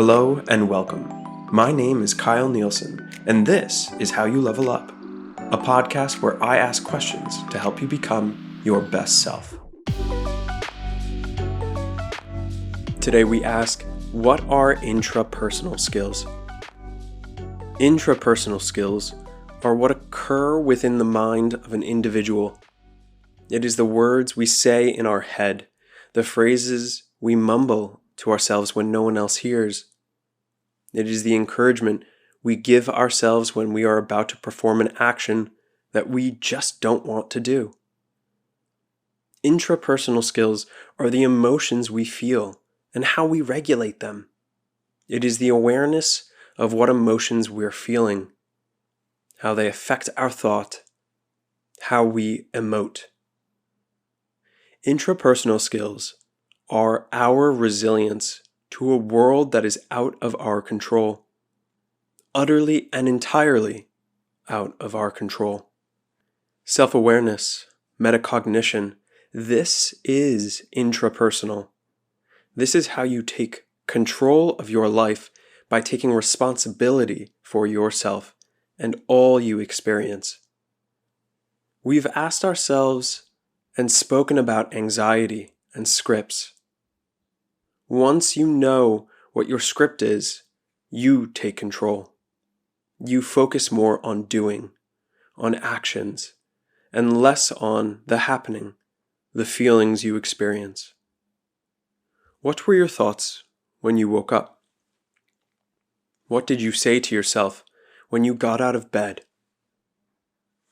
Hello and welcome. My name is Kyle Nielsen, and this is How You Level Up, a podcast where I ask questions to help you become your best self. Today we ask, what are intrapersonal skills? Intrapersonal skills are what occur within the mind of an individual. It is the words we say in our head, the phrases we mumble to ourselves when no one else hears. It is the encouragement we give ourselves when we are about to perform an action that we just don't want to do. Intrapersonal skills are the emotions we feel and how we regulate them. It is the awareness of what emotions we're feeling, how they affect our thought, how we emote. Intrapersonal skills are our resilience to a world that is out of our control, utterly and entirely out of our control. Self-awareness, metacognition, this is intrapersonal. This is how you take control of your life by taking responsibility for yourself and all you experience. We've asked ourselves and spoken about anxiety and scripts. Once you know what your script is, you take control. You focus more on doing, on actions, and less on the happening, the feelings you experience. What were your thoughts when you woke up? What did you say to yourself when you got out of bed?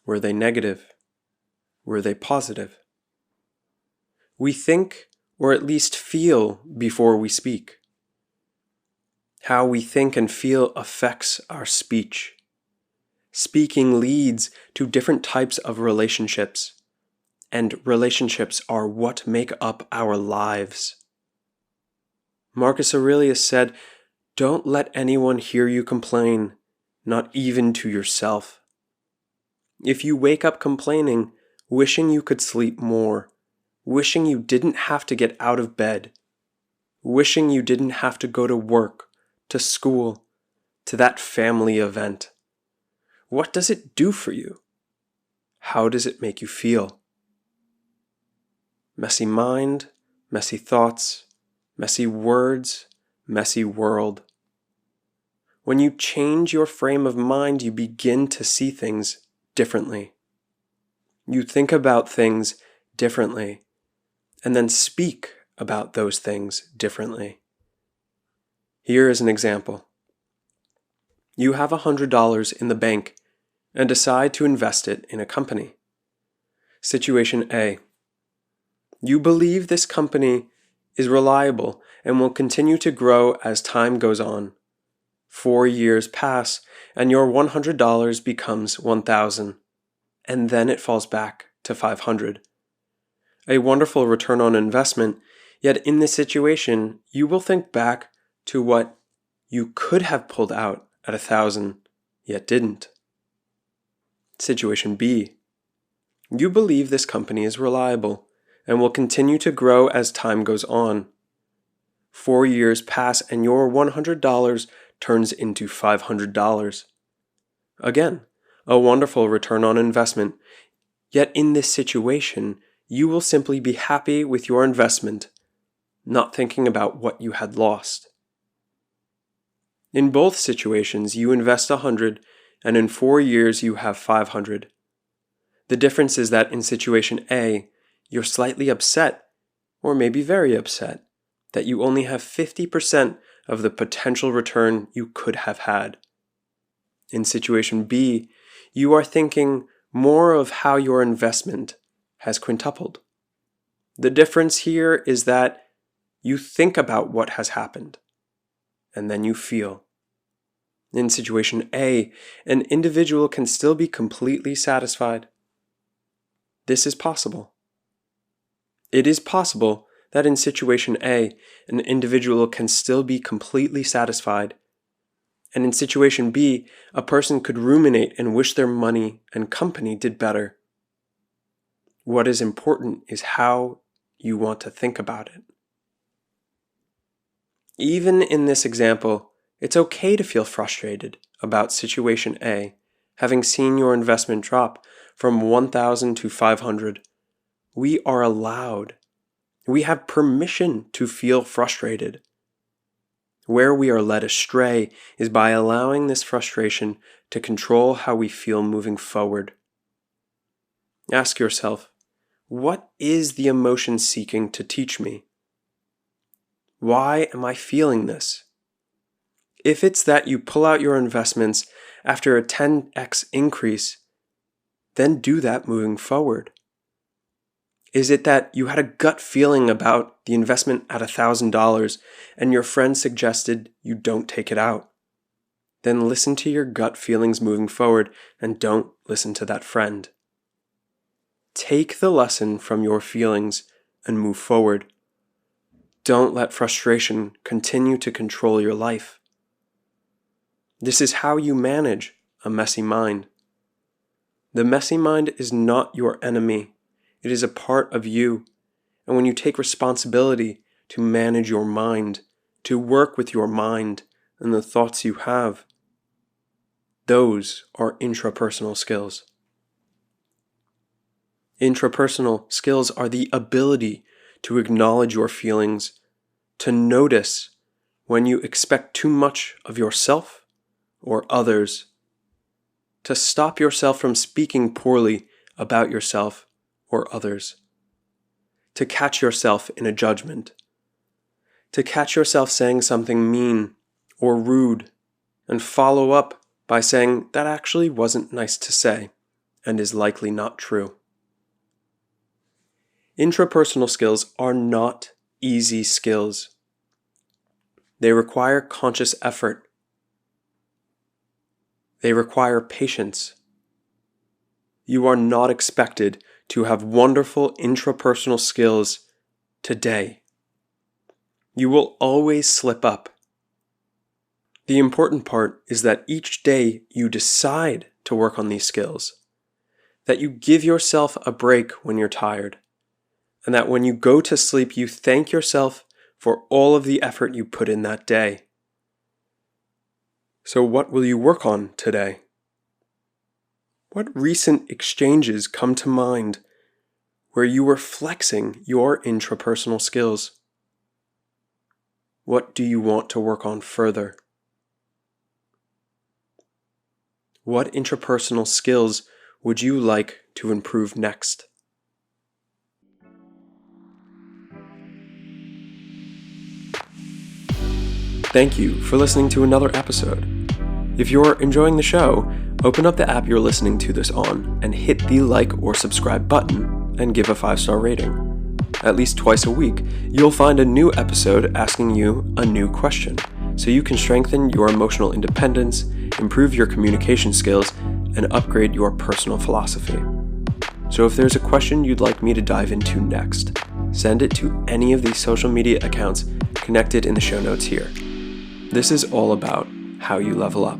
Were they negative? Were they positive? We think, or at least feel, before we speak. How we think and feel affects our speech. Speaking leads to different types of relationships, and relationships are what make up our lives. Marcus Aurelius said, "Don't let anyone hear you complain, not even to yourself." If you wake up complaining, wishing you could sleep more, wishing you didn't have to get out of bed, wishing you didn't have to go to work, to school, to that family event, what does it do for you? How does it make you feel? Messy mind, messy thoughts, messy words, messy world. When you change your frame of mind, you begin to see things differently. You think about things differently, and then speak about those things differently. Here is an example. You have $100 in the bank and decide to invest it in a company. Situation A. You believe this company is reliable and will continue to grow as time goes on. 4 years pass and your $100 becomes $1,000, and then it falls back to $500. A wonderful return on investment, yet in this situation, you will think back to what you could have pulled out at $1,000, yet didn't. Situation B. You believe this company is reliable and will continue to grow as time goes on. 4 years pass and your $100 turns into $500. Again, a wonderful return on investment, yet in this situation, you will simply be happy with your investment, not thinking about what you had lost. In both situations, you invest $100 and in 4 years you have $500. The difference is that in situation A, you're slightly upset, or maybe very upset, that you only have 50% of the potential return you could have had. In situation B, you are thinking more of how your investment has quintupled. The difference here is that you think about what has happened, and then you feel. In situation A, an individual can still be completely satisfied. This is possible. It is possible that in situation A, an individual can still be completely satisfied, and in situation B, a person could ruminate and wish their money and company did better. What is important is how you want to think about it. Even in this example, it's okay to feel frustrated about situation A, having seen your investment drop from 1,000 to 500. We are allowed. We have permission to feel frustrated. Where we are led astray is by allowing this frustration to control how we feel moving forward. Ask yourself, what is the emotion seeking to teach me? Why am I feeling this? If it's that you pull out your investments after a 10x increase, then do that moving forward. Is it that you had a gut feeling about the investment at $1,000 and your friend suggested you don't take it out? Then listen to your gut feelings moving forward and don't listen to that friend. Take the lesson from your feelings and move forward. Don't let frustration continue to control your life. This is how you manage a messy mind. The messy mind is not your enemy. It is a part of you. And when you take responsibility to manage your mind, to work with your mind and the thoughts you have, those are intrapersonal skills. Intrapersonal skills are the ability to acknowledge your feelings, to notice when you expect too much of yourself or others, to stop yourself from speaking poorly about yourself or others, to catch yourself in a judgment, to catch yourself saying something mean or rude and follow up by saying that actually wasn't nice to say and is likely not true. Intrapersonal skills are not easy skills. They require conscious effort. They require patience. You are not expected to have wonderful intrapersonal skills today. You will always slip up. The important part is that each day you decide to work on these skills, that you give yourself a break when you're tired, and that when you go to sleep, you thank yourself for all of the effort you put in that day. So what will you work on today? What recent exchanges come to mind where you were flexing your intrapersonal skills? What do you want to work on further? What intrapersonal skills would you like to improve next? Thank you for listening to another episode. If you're enjoying the show, open up the app you're listening to this on and hit the like or subscribe button and give a 5-star rating. At least twice a week, you'll find a new episode asking you a new question, so you can strengthen your emotional independence, improve your communication skills, and upgrade your personal philosophy. So if there's a question you'd like me to dive into next, send it to any of these social media accounts connected in the show notes here. This is all about how you level up.